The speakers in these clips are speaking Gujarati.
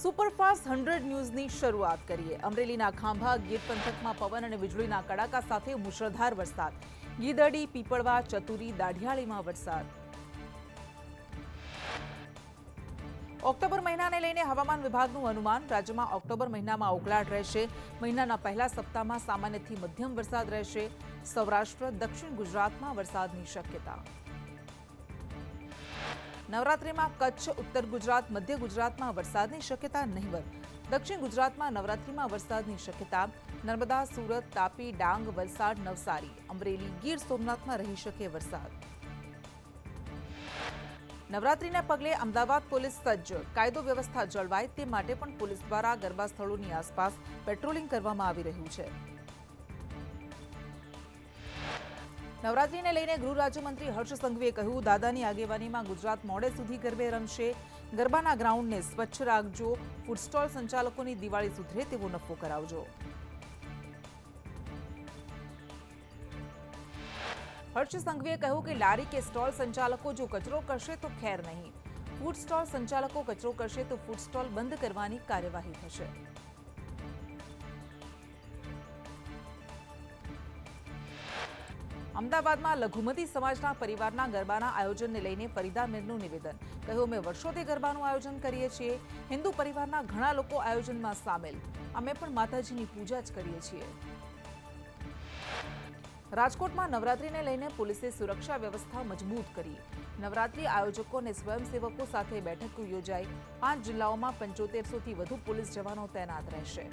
સુપરફાસ્ટ 100 ન્યૂઝની શરૂઆત કરીએ। અમરેલીના ખાંભા ગીર પંથકમાં પવન અને વીજળીના કડાકા સાથે મુશળધાર વરસાદ। ગીદડી, પીપળવા, ચતુરી, દાઢિયાળીમાં વરસાદ। ઓક્ટોબર મહિનાને લઈને હવામાન વિભાગનું અનુમાન। રાજ્યમાં ઓક્ટોબર મહિનામાં ઉકળાટ રહેશે। મહિનાના પહેલા સપ્તાહમાં સામાન્યથી મધ્યમ વરસાદ રહેશે। સૌરાષ્ટ્ર, દક્ષિણ ગુજરાતમાં વરસાદની શક્યતા। નવરાત્રિમાં કચ્છ, ઉત્તર ગુજરાત, મધ્ય ગુજરાતમાં વરસાદની શક્યતા નહિવત। દક્ષિણ ગુજરાતમાં નવરાત્રિમાં વરસાદની શક્યતા। નર્મદા, સુરત, તાપી, ડાંગ, વલસાડ, નવસારી, અમરેલી, ગીર સોમનાથમાં રહી શકે વરસાદ। નવરાત્રિના પગલે અમદાવાદ પોલીસ સજ્જ। કાયદો વ્યવસ્થા જળવાય તે માટે પણ પોલીસ દ્વારા ગરબા સ્થળોની આસપાસ પેટ્રોલિંગ કરવામાં આવી રહ્યું છે। નવરાત્રિને લઈને ગૃહ રાજ્યમંત્રી હર્ષ સંઘવીએ કહ્યું, દાદાની આગેવાનીમાં ગુજરાત મોડે સુધી ગરબે રમશે। ગરબાના ગ્રાઉન્ડને સ્વચ્છ રાખજો। ફૂડ સ્ટોલ સંચાલકોની દિવાળી સુધરે તેવો નફો કરાવજો। હર્ષ સંઘવીએ કહ્યું કે લારી કે સ્ટોલ સંચાલકો જો કચરો કરશે તો ખેર નહીં। ફૂડ સ્ટોલ સંચાલકો કચરો કરશે તો ફૂડ સ્ટોલ બંધ કરવાની કાર્યવાહી થશે। અમદાવાદમાં લઘુમતી સમાજના પરિવારના ગરબાના આયોજનને લઈને ફરીદા મીરનું નિવેદન। કહ્યું, અમે વર્ષોથી ગરબાનું આયોજન કરીએ છીએ। હિન્દુ પરિવારના ઘણા લોકો આયોજનમાં સામેલ। અમે પણ માતાજીની પૂજા જ કરીએ છીએ। રાજકોટમાં નવરાત્રિને લઈને પોલીસે સુરક્ષા વ્યવસ્થા મજબૂત કરી। નવરાત્રિ આયોજકો અને સ્વયંસેવકો સાથે બેઠકો યોજાઈ। 5 જિલ્લાઓમાં 7500થી વધુ પોલીસ જવાનો તૈનાત રહેશે।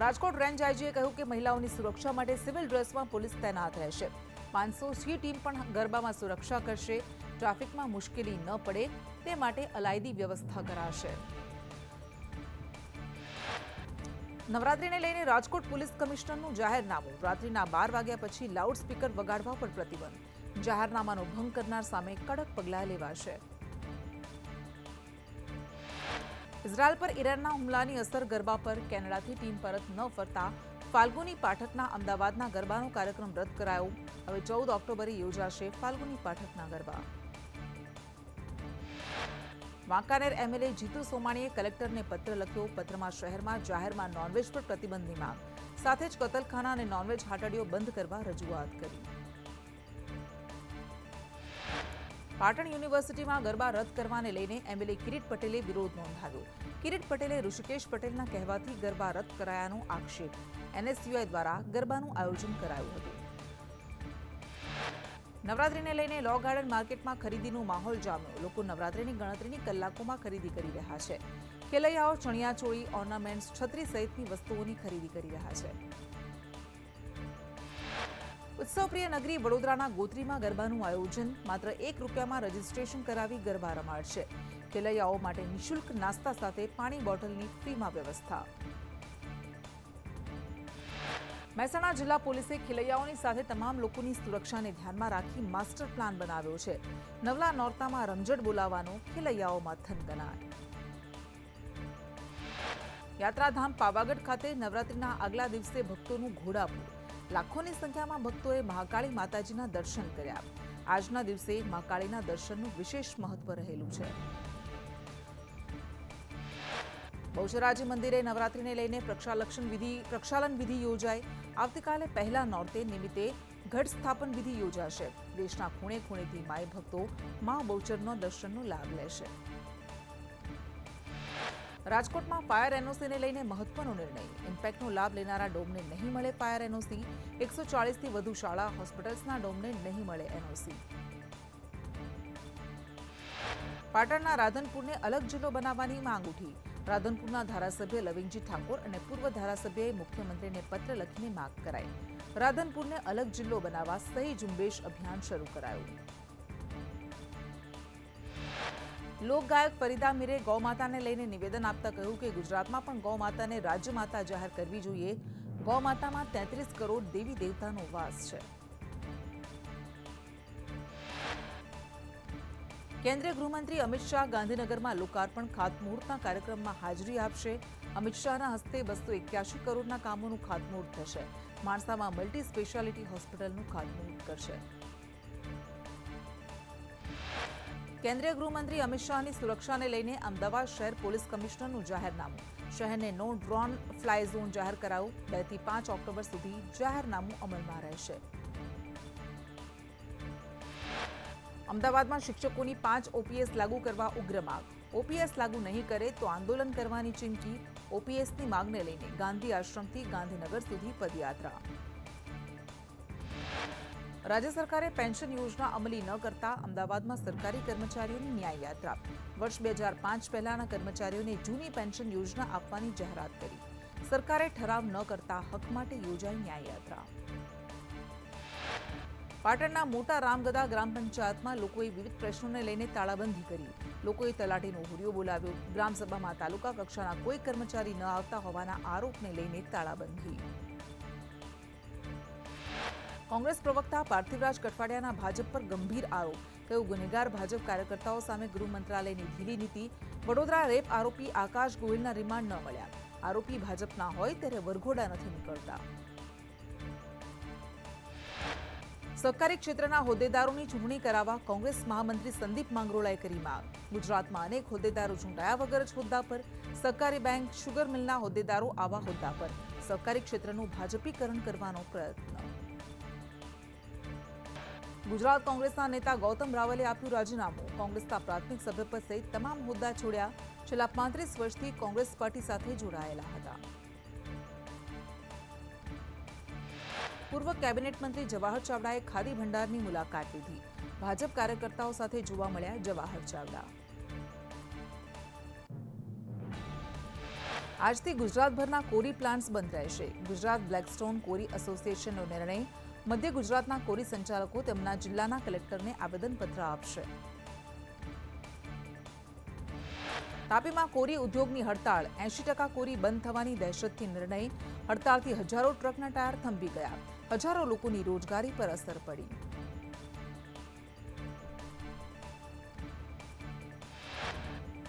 રાજકોટ રેન્જ આઈજીએ કહ્યું કે મહિલાઓની સુરક્ષા માટે સિવિલ ડ્રેસમાં પોલીસ તૈનાત રહેશે। 500 ટીમ પણ ગરબામાં સુરક્ષા કરશે। ટ્રાફિકમાં મુશ્કેલી ન પડે તે માટે અલાયદી વ્યવસ્થા કરાશે। નવરાત્રિને લઈને રાજકોટ પોલીસ કમિશનરનું જાહેરનામું। રાત્રિના 12 વાગ્યા પછી લાઉડ સ્પીકર વગાડવા પર પ્રતિબંધ। જાહેરનામાનો ભંગ કરનાર સામે કડક પગલાં લેવાશે। ઇઝરાયલ પર ઈરાનના હુમલાની અસર ગરબા પર। કેનેડાથી ટીમ પરત ન ફરતા ફાલ્ગુની પાઠકના અમદાવાદના ગરબાનો કાર્યક્રમ રદ કરાયો। હવે 14 ઓક્ટોબરે યોજાશે ફાલ્ગુની પાઠકના ગરબા। વાંકાનેર એમએલએ જીતુ સોમાણીએ કલેક્ટરને પત્ર લખ્યો। પત્રમાં શહેરમાં જાહેરમાં નોનવેજ પર પ્રતિબંધની માંગ, સાથે જ કતલખાના અને નોનવેજ હાટડીઓ બંધ કરવા રજૂઆત કરી। પાટણ યુનિવર્સિટીમાં ગરબા રદ કરવાને લઈને એમએલએ કિરીટ પટેલે વિરોધ નોંધાવ્યો। કિરીટ પટેલે ઋષિકેશ પટેલના કહેવાથી ગરબા રદ કરાયાનો આક્ષેપ। એનએસયુઆઈ દ્વારા ગરબાનું આયોજન કરાયું હતું। નવરાત્રિને લઈને લો ગાર્ડન માર્કેટમાં ખરીદીનો માહોલ જામ્યો। લોકો નવરાત્રિની ગણતરીની કલાકોમાં ખરીદી કરી રહ્યા છે। ખેલૈયાઓ ચણિયાચોળી, ઓર્નામેન્ટ્સ, છત્રી સહિતની વસ્તુઓની ખરીદી કરી રહ્યા છે। ઉત્સવપ્રિય નગરી વડોદરાના ગોત્રીમાં ગરબાનું આયોજન। માત્ર ₹1 રજીસ્ટ્રેશન કરાવી ગરબા રમાડશે। ખેલૈયાઓ માટે નિઃશુલ્ક નાસ્તા સાથે પાણી બોટલની ફ્રીમાં વ્યવસ્થા। મહેસાણા જિલ્લા પોલીસે ખેલૈયાઓની સાથે તમામ લોકોની સુરક્ષાને ધ્યાનમાં રાખી માસ્ટર પ્લાન બનાવ્યો છે। નવલા નોરતામાં રમઝટ બોલાવવાનો ખેલૈયાઓમાં થનગનાટ। યાત્રાધામ પાવાગઢ ખાતે નવરાત્રિના આગલા દિવસે ભક્તોનું ઘોડાપૂર। લાખોની સંખ્યામાં ભક્તોએ મહાકાળી માતાજીના દર્શન કર્યા। આજના દિવસે મહાકાળીના દર્શનનું વિશેષ મહત્વ રહેલું છે। બહુચરાજી મંદિરે નવરાત્રિને લઈને પ્રક્ષાલન વિધિ યોજાઈ। આવતીકાલે પહેલા નોરતે નિમિત્તે ઘટ સ્થાપન વિધિ યોજાશે। દેશના ખૂણે ખૂણેથી માઈ ભક્તો મા બહુચરનો દર્શનનો લાભ લેશે। રાજકોટમાં ફાયર એનઓસીને લઈને મહત્વનો નિર્ણય। ઇમ્પેક્ટનો લાભ લેનારા ડોમને નહીં મળે ફાયર એનઓસી। 140થી વધુ શાળા, હોસ્પિટલ્સના ડોમને નહીં મળે એનઓસી। પાટણના રાધનપુરને અલગ જિલ્લો બનાવવાની માંગ ઉઠી। રાધનપુરના ધારાસભ્ય લવિંગજી ઠાકોર અને પૂર્વ ધારાસભ્યએ મુખ્યમંત્રીને પત્ર લખીને માંગ કરાઈ। રાધનપુરને અલગ જિલ્લો બનાવવા સહી ઝુંબેશ અભિયાન શરૂ કરાયું। લોકગાયક ફરીદા મીરે ગૌમાતાને લઈને નિવેદન આપતા કહ્યું કે ગુજરાતમાં પણ ગૌમાતાને રાજ્યમાતા જાહેર કરવી જોઈએ। ગૌમાતામાં 33 કરોડ દેવી દેવતાનો વાસ છે। કેન્દ્રીય ગૃહમંત્રી અમિત શાહ ગાંધીનગરમાં લોકાર્પણ ખાતમુહૂર્તના કાર્યક્રમમાં હાજરી આપશે। અમિત શાહના હસ્તે 281 કરોડના કામોનું ખાતમુહૂર્ત થશે। માણસામાં મલ્ટી સ્પેશિયાલિટી હોસ્પિટલનું ખાતમુહૂર્ત કરશે। કેન્દ્રીય ગૃહમંત્રી અમિત શાહની સુરક્ષાને લઈને અમદાવાદ શહેર પોલીસ કમિશનરનું જાહેરનામું. શહેરને નો ડ્રોન ફ્લાય ઝોન જાહેર કરાયું. 2 થી 5 ઓક્ટોબર સુધી જાહેરનામું અમલમાં રહેશે. અમદાવાદમાં શિક્ષકોની 5 ઓપીએસ લાગુ કરવા ઉગ્ર માંગ. ઓપીએસ લાગુ નહીં કરે તો આંદોલન કરવાની ચીમકી. ઓપીએસની માંગને લઈને ગાંધી આશ્રમથી ગાંધીનગર સુધી પદયાત્રા. રાજ્ય સરકારે પેન્શન યોજના અમલી ન કરતા અમદાવાદમાં સરકારી કર્મચારીઓની ન્યાય યાત્રા. વર્ષ 2005 પહેલાના કર્મચારીઓને જૂની પેન્શન યોજના આપવાની જાહેરાત કરી. સરકારે ઠરાવ ન કરતા હક માટે યોજાઈ ન્યાય યાત્રા. પાટણના મોટા રામગદા ગ્રામ પંચાયતમાં લોકોએ વિવિધ પ્રશ્નોને લઈને તાળાબંધી કરી. લોકોએ તલાટીનો હુરિયો બોલાવ્યો. ગ્રામસભામાં તાલુકા કક્ષાના કોઈ કર્મચારી ન આવતા હોવાના આરોપને લઈને તાળાબંધી. કોંગ્રેસ પ્રવક્તા પાર્થિવરાજ કઠવાડિયાના ભાજપ પર ગંભીર આરોપ. કહ્યું, ગુનેગાર ભાજપ કાર્યકર્તાઓ સામે ગૃહ મંત્રાલયની ઢીલી નીતિ. વડોદરા રેપ આરોપી આકાશ ગોહિલના રિમાન્ડ ન મળ્યા. આરોપી ભાજપના હોય ત્યારે વરઘોડા નથી નીકળતા. સહકારી ક્ષેત્રના હોદ્દેદારોની ચૂંટણી કરાવવા કોંગ્રેસ મહામંત્રી સંદીપ માંગરોળાએ કરી માંગ. ગુજરાતમાં અનેક હોદ્દેદારો ચૂંટાયા વગર જ હોદ્દા પર. સહકારી બેંક, શુગર મિલના હોદ્દેદારો આવા હોદ્દા પર. સહકારી ક્ષેત્રનું ભાજપીકરણ કરવાનો પ્રયત્ન. ગુજરાત કોંગ્રેસના નેતા ગૌતમ રાવલે આપ્યું રાજીનામું. કોંગ્રેસના પ્રાથમિક સભ્યપદ સહિત તમામ હોદ્દા છોડ્યા. છેલ્લા 35 વર્ષથી કોંગ્રેસ પાર્ટી સાથે જોડાયેલા હતા. પૂર્વ કેબિનેટ મંત્રી જવાહર ચાવડાએ ખાદી ભંડારની મુલાકાત લીધી. ભાજપ કાર્યકર્તાઓ સાથે જોવા મળ્યા જવાહર ચાવડા. આજથી ગુજરાતભરના કોરી પ્લાન્ટ્સ બંધ રહેશે. ગુજરાત બ્લેકસ્ટોન કોરી એસોસિએશનનો નિર્ણય. મધ્ય ગુજરાતના કોરી સંચાલકો તેમના જિલ્લાના કલેક્ટરને આવેદનપત્ર આપશે. તાપીમાં કોરી ઉદ્યોગની હડતાળ. 80% કોરી બંધ થવાની દહેશતથી નિર્ણય. હડતાળથી હજારો ટ્રકના ટાયર થંભી ગયા. હજારો લોકોની રોજગારી પર અસર પડી.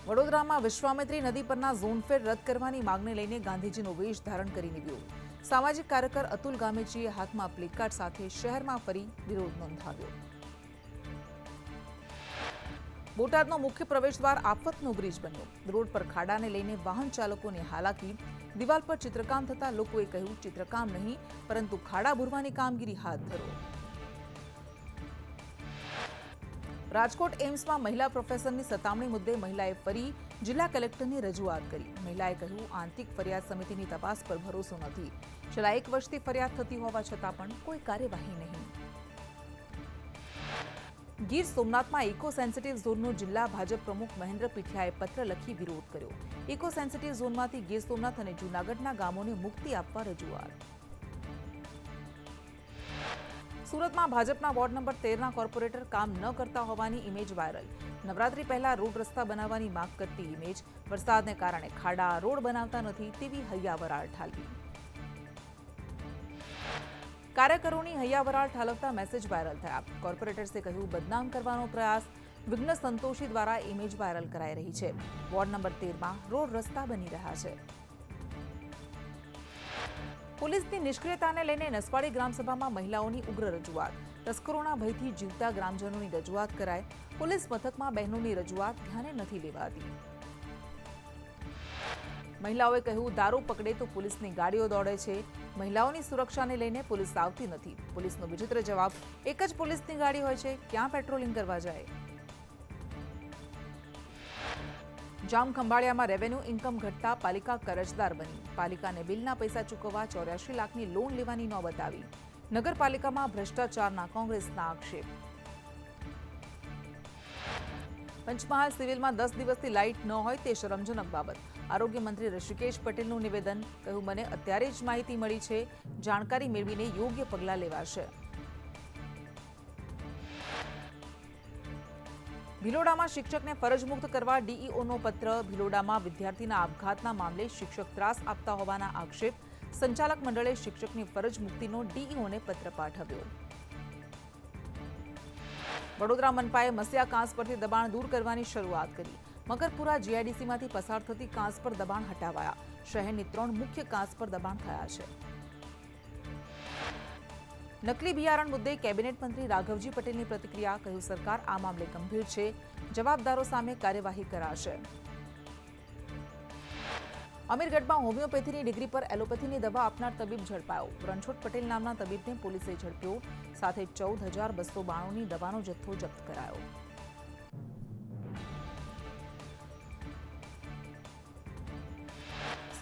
વડોદરામાં વિશ્વામિત્રી નદી પરના ઝોનફેર રદ કરવાની માંગને લઈને ગાંધીજીનો વેશ ધારણ કરી નીકળ્યો. સામાજિક કાર્યકર અતુલ ગામેચીએ હાથમાં પ્લેકાર્ડ સાથે શહેરમાં ફરી વિરોધ નોંધાવ્યો. બોટાદનો મુખ્ય પ્રવેશદ્વાર આફતનો બ્રિજ બન્યો. રોડ પર ખાડાને લઈને વાહન ચાલકોને હાલાકી. દિવાલ પર ચિત્રકામ થતા લોકોએ કહ્યું, ચિત્રકામ નહીં પરંતુ ખાડા ભરવાની કામગીરી હાથ ધરો. રાજકોટ એમ્સમાં મહિલા પ્રોફેસરની સતામણી મુદ્દે મહિલાએ ફરી જિલ્લા કલેક્ટરને રજૂઆત કરી. મહિલાએ કહ્યું, આંતરિક ફરિયાદ સમિતિની તપાસ પર ભરોસો નથી. છેલ્લા 1 વર્ષથી ફરિયાદ થતી હોવા છતાં પણ કોઈ કાર્યવાહી નહીં. ગીર સોમનાથમાં ઇકો સેન્સિટિવ ઝોનનો જિલ્લા ભાજપ પ્રમુખ મહેન્દ્ર પીઠિયાએ પત્ર લખી વિરોધ કર્યો. ઇકો સેન્સિટિવ ઝોનમાંથી ગીર સોમનાથ અને જૂનાગઢના ગામોને મુક્તિ આપવા રજૂઆત. સુરતમાં ભાજપના વોર્ડ નંબર 13ના કોર્પોરેટર કામ ન કરતા હોવાની ઇમેજ વાયરલ. નવરાત્રી પહેલા રોડ રસ્તા બનાવવાની માંગ કરતી ઇમેજ. વરસાદને કારણે ખાડા રોડ બનાવતા નથી તેવી હૈયાવરાળ ઠાલવી. કાર્યકરોની હૈયાવરાળ ઠાલવતા મેસેજ વાયરલ થયા. કોર્પોરેટર્સે કહ્યું, બદનામ કરવાનો પ્રયાસ. વિઘ્ન સંતોષી દ્વારા ઇમેજ વાયરલ કરાઈ રહી છે. વોર્ડ નંબર 13માં રોડ રસ્તા બની રહ્યા છે. પોલીસની નિષ્ક્રિયતાને લઈને નસવાડી ગ્રામસભામાં મહિલાઓની ઉગ્ર રજૂઆત. તસ્કરોના ભયથી જીવતા ગ્રામજનોની રજૂઆત કરાય. પોલીસ મથકમાં બહેનોની રજૂઆત ધ્યાને નથી લેવાતી. મહિલાઓએ કહ્યું, દારૂ પકડે તો પોલીસની ગાડીઓ દોડે છે. મહિલાઓની સુરક્ષાને લઈને પોલીસ આવતી નથી. પોલીસનો વિચિત્ર જવાબ, એક જ પોલીસની ગાડી હોય છે, ક્યાં પેટ્રોલિંગ કરવા જાય. જામખંભાળિયામાં રેવન્યુ ઇન્કમ ઘટતા પાલિકા કરજદાર બની. પાલિકાને બિલના પૈસા ચૂકવવા 84 લાખની લોન લેવાની નોબત આવી. નગરપાલિકામાં ભ્રષ્ટાચારના કોંગ્રેસના આક્ષેપ. પંચમહાલ સિવિલમાં 10 દિવસથી લાઇટ ન હોય તે શરમજનક બાબત. આરોગ્ય મંત્રી ઋષિકેશ પટેલનું નિવેદન. કહ્યું, મને અત્યારે જ માહિતી મળી છે. જાણકારી મેળવીને યોગ્ય પગલાં લેવાશે. ભિલોડામાં શિક્ષકને ફરજમુક્ત કરવા ડીઈઓનો પત્ર. ભિલોડામાં વિદ્યાર્થીના આપઘાતના મામલે શિક્ષક ત્રાસ આપતા હોવાના આક્ષેપ. સંચાલક મંડળે શિક્ષકની ફરજ મુક્તિનો ડીઈઓને પત્ર પાઠવ્યો. વડોદરા મનપાએ મસિયા કાંસ પરથી દબાણ દૂર કરવાની શરૂઆત કરી. મકરપુરા જીઆઈડીસીમાંથી પસાર થતી કાંસ પર દબાણ હટાવાયા. શહેરની 3 મુખ્ય કાંસ પર દબાણ થયા છે. નકલી બિયારણ મુદ્દે કેબિનેટ મંત્રી રાઘવજી પટેલની પ્રતિક્રિયા. કહ્યું, સરકાર આ મામલે ગંભીર છે. જવાબદારો સામે કાર્યવાહી કરાશે. અમીરગઢમાં હોમિયોપેથીની ડિગ્રી પર એલોપેથીની દવા આપનાર તબીબ ઝડપાયો. રણછોડ પટેલ નામના તબીબને પોલીસે ઝડપ્યો. સાથે 14,292ની દવાનો જથ્થો જપ્ત કરાયો.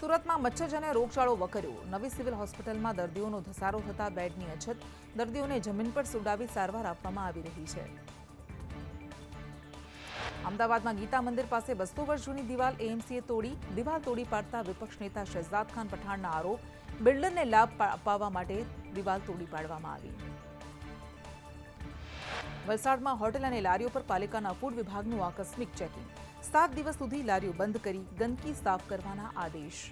સુરતમાં મચ્છરજન્ય રોગચાળો વકર્યો. નવી સિવિલ હોસ્પિટલમાં દર્દીઓનો ધસારો થતા બેડની અછત. દર્દીઓને જમીન પર સુવડાવી સારવાર આપવામાં આવી રહી છે. અમદાવાદમાં ગીતા મંદિર પાસે 200 વર્ષ જૂની દિવાલ એએમસીએ તોડી. દિવાલ તોડી પાડતા વિપક્ષ નેતા શહેજાદ ખાન પઠાણના આરોપ. બિલ્ડરને લાભ અપાવવા માટે દિવાલ તોડી પાડવામાં આવી. વલસાડમાં હોટેલ અને લારીઓ પર પાલિકાના ફૂડ વિભાગનું આકસ્મિક ચેકિંગ. 7 દિવસ સુધી લારીઓ બંધ કરી ગંદકી સાફ કરવાના આદેશ.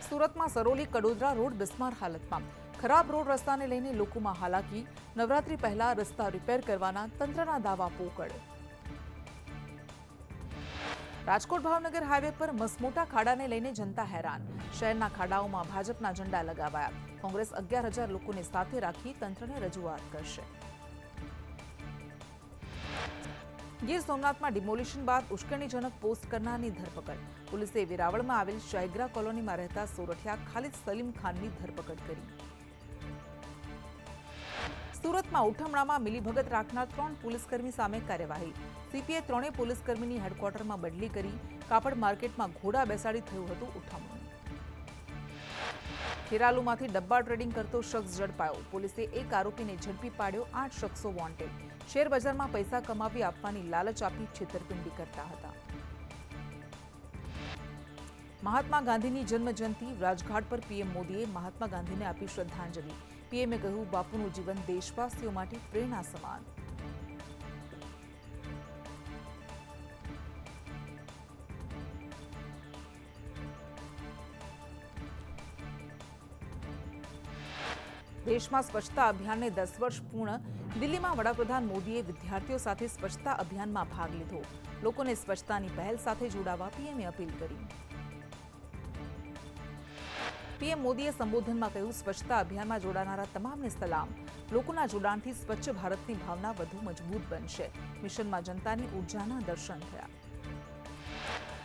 સુરતમાં સરોલી કડોદરા રોડ બિસ્માર હાલતમાં. ખરાબ રોડ રસ્તાને લઈને લોકોમાં હાલાકી. નવરાત્રી પહેલા રસ્તા રિપેર કરવાના તંત્રના દાવા પોકળ. રાજકોટ ભાવનગર હાઈવે પર મસમોટા ખાડાને લઈને જનતા હેરાન. શહેરના ખાડાઓમાં ભાજપના ઝંડા લગાવાયા. કોંગ્રેસ 11,000 લોકોને સાથે રાખી તંત્રને રજૂઆત કરશે. ગીર સોમનાથમાં ડિમોલિશન બાદ ઉશ્કેરણીજનક પોસ્ટ કરનારની ધરપકડ. પોલીસે વેરાવળમાં આવેલ શાયગ્રા કોલોનીમાં રહેતા સોરઠિયા ખાલિદ સલીમ ખાનની ધરપકડ કરી. સુરતમાં ઉઠમણામાં મિલીભગત રાખનાર 3 પોલીસકર્મી સામે કાર્યવાહી. સીપીએ 3 પોલીસકર્મીની હેડક્વાર્ટરમાં બદલી કરી. કાપડ માર્કેટમાં ઘોડા બેસાડી થયું હતું ઉઠમણું. ખેરાલુમાંથી ડબ્બા ટ્રેડિંગ કરતો શખ્સ ઝડપાયો. પોલીસે એક આરોપીને ઝડપી પાડ્યો. 8 શખ્સો વોન્ટેડ. શેરબજારમાં પૈસા કમાવી આપવાની લાલચ આપી છેતરપિંડી કરતા હતા. મહાત્મા ગાંધીની જન્મજયંતિ. રાજઘાટ પર પીએમ મોદીએ મહાત્મા ગાંધીને આપી શ્રદ્ધાંજલિ. પીએમએ કહ્યું, બાપુનું જીવન દેશવાસીઓ માટે પ્રેરણા સમાન. દેશમાં સ્વચ્છતા અભિયાનને 10 વર્ષ પૂર્ણ. દિલ્હીમાં વડાપ્રધાન મોદીએ વિદ્યાર્થીઓ સાથે સ્વચ્છતા અભિયાનમાં ભાગ લીધો. લોકોને સ્વચ્છતાની પહેલ સાથે જોડાવા પીએમએ અપીલ કરી. પીએમ મોદીએ સંબોધનમાં કહ્યું, સ્વચ્છતા અભિયાનમાં જોડાનારા તમામને સલામ. લોકોના જોડાણથી સ્વચ્છ ભારતની ભાવના વધુ મજબૂત બનશે. મિશનમાં જનતાની ઉર્જાના દર્શન થયા.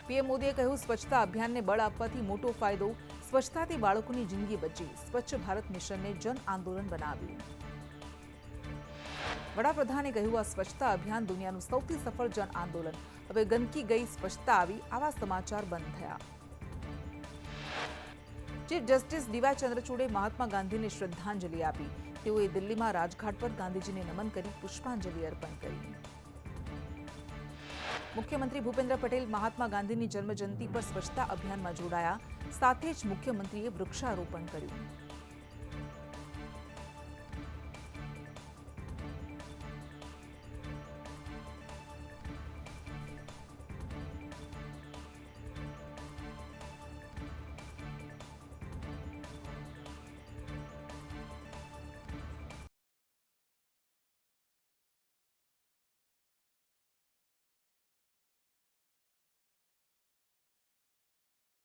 પીએમ મોદીએ કહ્યું, સ્વચ્છતા અભિયાનને બળ આપવાથી મોટો ફાયદો. સ્વચ્છતાથી બાળકોની જિંદગી બચી. સ્વચ્છ ભારત મિશનને જન આંદોલન બનાવ્યું. વડાપ્રધાને કહ્યું, આ સ્વચ્છતા અભિયાન દુનિયાનું સૌથી સફળ જન આંદોલન. હવે ગંદકી ગઈ, સ્વચ્છતા આવી. આવા સમાચાર બંધ થયા. ચીફ જસ્ટિસ ડીવાય ચંદ્રચૂડે મહાત્મા ગાંધીને શ્રદ્ધાંજલિ આપી. તેઓએ દિલ્હીમાં રાજઘાટ પર ગાંધીજીને નમન કરી પુષ્પાંજલિ અર્પણ કરી. મુખ્યમંત્રી ભૂપેન્દ્ર પટેલ મહાત્મા ગાંધીની જન્મજયંતિ પર સ્વચ્છતા અભિયાનમાં જોડાયા. સાથે જ મુખ્યમંત્રીએ વૃક્ષારોપણ કર્યું.